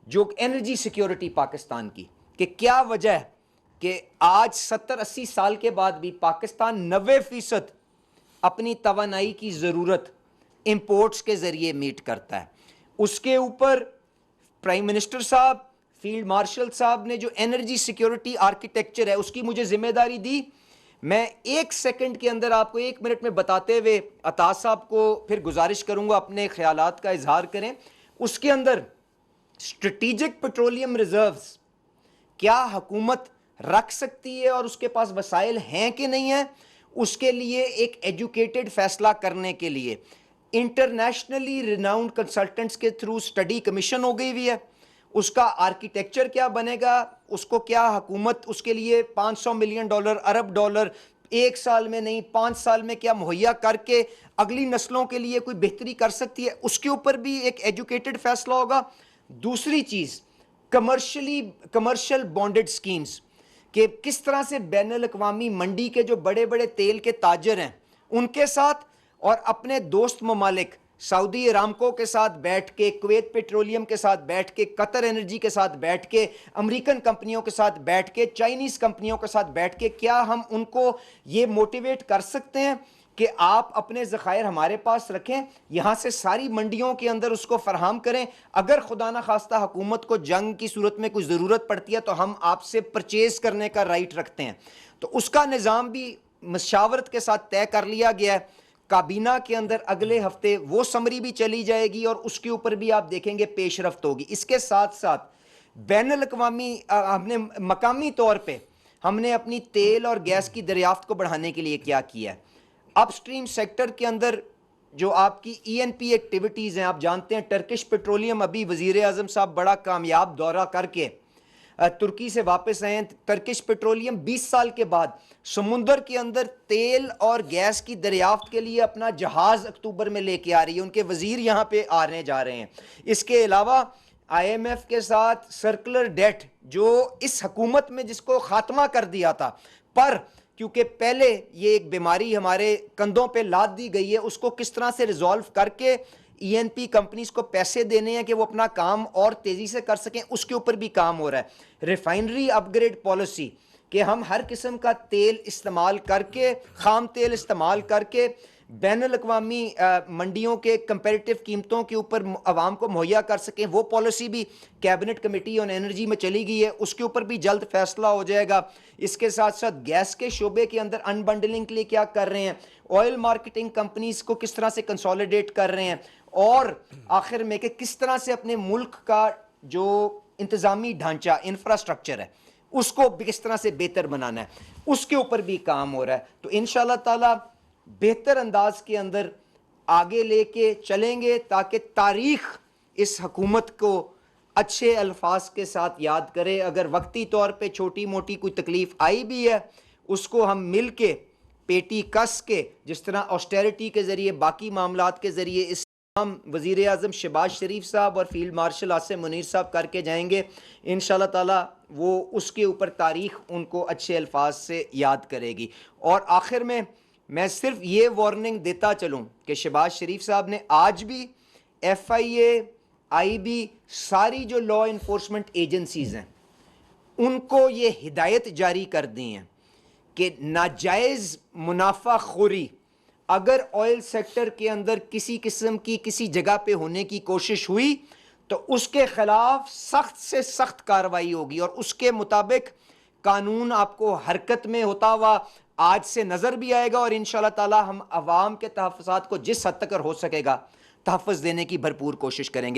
جو energy security Pakistan کی، کہ کیا وجہ ہے کہ آج 70-80 سال کے بعد بھی پاکستان 90% اپنی توانائی کی ضرورت امپورٹس کے ذریعے میٹ کرتا ہے. اس کے اوپر پرائم منسٹر صاحب، فیلڈ مارشل صاحب نے جو انرجی سیکیورٹی آرکیٹیکچر ہے اس کی مجھے ذمہ داری دی. میں 1 سیکنڈ کے اندر آپ کو 1 منٹ میں بتاتے ہوئے عطا صاحب کو پھر گزارش کروں گا اپنے خیالات کا اظہار کریں. اس کے اندر اسٹریٹجک پیٹرولیم ریزروز کیا حکومت رکھ سکتی ہے اور اس کے پاس وسائل ہیں کہ نہیں ہیں، اس کے لیے ایک ایجوکیٹڈ فیصلہ کرنے کے لیے انٹرنیشنلی ریناؤنڈ کنسلٹنٹس کے تھرو اسٹڈی کمیشن ہو گئی ہوئی ہے. اس کا آرکیٹیکچر کیا بنے گا، اس کو کیا حکومت اس کے لیے $500 ملین ارب ڈالر 1 سال میں نہیں 5 سال میں کیا مہیا کر کے اگلی نسلوں کے لیے کوئی بہتری کر سکتی ہے، اس کے اوپر بھی ایک ایجوکیٹڈ فیصلہ ہوگا. دوسری چیز کمرشل بانڈڈ سکیمز، کہ کس طرح سے بین الاقوامی منڈی کے جو بڑے بڑے تیل کے تاجر ہیں ان کے ساتھ اور اپنے دوست ممالک سعودی ارامکو کے ساتھ بیٹھ کے، کویت پیٹرولیم کے ساتھ بیٹھ کے، قطر انرجی کے ساتھ بیٹھ کے، امریکن کمپنیوں کے ساتھ بیٹھ کے، چائنیز کمپنیوں کے ساتھ بیٹھ کے کیا ہم ان کو یہ موٹیویٹ کر سکتے ہیں کہ آپ اپنے ذخائر ہمارے پاس رکھیں، یہاں سے ساری منڈیوں کے اندر اس کو فراہم کریں، اگر خدا نہ خواستہ حکومت کو جنگ کی صورت میں کوئی ضرورت پڑتی ہے تو ہم آپ سے پرچیز کرنے کا رائٹ رکھتے ہیں. تو اس کا نظام بھی مشاورت کے ساتھ طے کر لیا گیا ہے. کابینہ کے اندر اگلے ہفتے وہ سمری بھی چلی جائے گی اور اس کے اوپر بھی آپ دیکھیں گے پیش رفت ہوگی. اس کے ساتھ ساتھ بین الاقوامی ہم نے مقامی طور پہ ہم نے اپنی تیل اور گیس کی دریافت کو بڑھانے کے لیے کیا کیا ہے. اپ سٹریم سیکٹر کے اندر جو آپ کی ENP ایکٹیویٹیز ہیں، آپ جانتے ہیں ٹرکش پیٹرولیم ابھی وزیر اعظم صاحب بڑا کامیاب دورہ کر کے ترکی سے واپس آئے ہیں. ٹرکش پیٹرولیم 20 سال کے بعد سمندر کے اندر تیل اور گیس کی دریافت کے لیے اپنا جہاز اکتوبر میں لے کے آ رہی ہے، ان کے وزیر یہاں پہ آنے جا رہے ہیں. اس کے علاوہ IMF کے ساتھ سرکولر ڈیٹ جو اس حکومت میں جس کو خاتمہ کر دیا تھا، پر کیونکہ پہلے یہ ایک بیماری ہمارے کندھوں پہ لاد دی گئی ہے، اس کو کس طرح سے ریزالو کر کے ENP کمپنیز کو پیسے دینے ہیں کہ وہ اپنا کام اور تیزی سے کر سکیں، اس کے اوپر بھی کام ہو رہا ہے. ریفائنری اپ گریڈ پالیسی کہ ہم ہر قسم کا تیل استعمال کر کے، خام تیل استعمال کر کے بین الاقوامی منڈیوں کے کمپیریٹیو قیمتوں کے اوپر عوام کو مہیا کر سکیں، وہ پالیسی بھی کیبنٹ کمیٹی آن انرجی میں چلی گئی ہے، اس کے اوپر بھی جلد فیصلہ ہو جائے گا. اس کے ساتھ ساتھ گیس کے شعبے کے اندر ان بنڈلنگ کے لیے کیا کر رہے ہیں، آئل مارکیٹنگ کمپنیز کو کس طرح سے کنسولیڈیٹ کر رہے ہیں، اور آخر میں کہ کس طرح سے اپنے ملک کا جو انتظامی ڈھانچہ انفراسٹرکچر ہے اس کو کس طرح سے بہتر بنانا ہے، اس کے اوپر بھی کام ہو رہا ہے. تو انشاءاللہ تعالی بہتر انداز کے اندر آگے لے کے چلیں گے تاکہ تاریخ اس حکومت کو اچھے الفاظ کے ساتھ یاد کرے. اگر وقتی طور پہ چھوٹی موٹی کوئی تکلیف آئی بھی ہے اس کو ہم مل کے پیٹی کس کے، جس طرح آسٹیرٹی کے ذریعے باقی معاملات کے ذریعے اس ہم وزیر اعظم شہباز شریف صاحب اور فیلڈ مارشل عاصم منیر صاحب کر کے جائیں گے، انشاءاللہ تعالی وہ اس کے اوپر تاریخ ان کو اچھے الفاظ سے یاد کرے گی. اور آخر میں صرف یہ وارننگ دیتا چلوں کہ شہباز شریف صاحب نے آج بھی FIA IB ساری جو لا انفورسمنٹ ایجنسیز ہیں ان کو یہ ہدایت جاری کر دی ہیں کہ ناجائز منافع خوری اگر آئل سیکٹر کے اندر کسی قسم کی کسی جگہ پہ ہونے کی کوشش ہوئی تو اس کے خلاف سخت سے سخت کارروائی ہوگی، اور اس کے مطابق قانون آپ کو حرکت میں ہوتا ہوا آج سے نظر بھی آئے گا، اور انشاءاللہ تعالی ہم عوام کے تحفظات کو جس حد تک ہو سکے گا تحفظ دینے کی بھرپور کوشش کریں گے.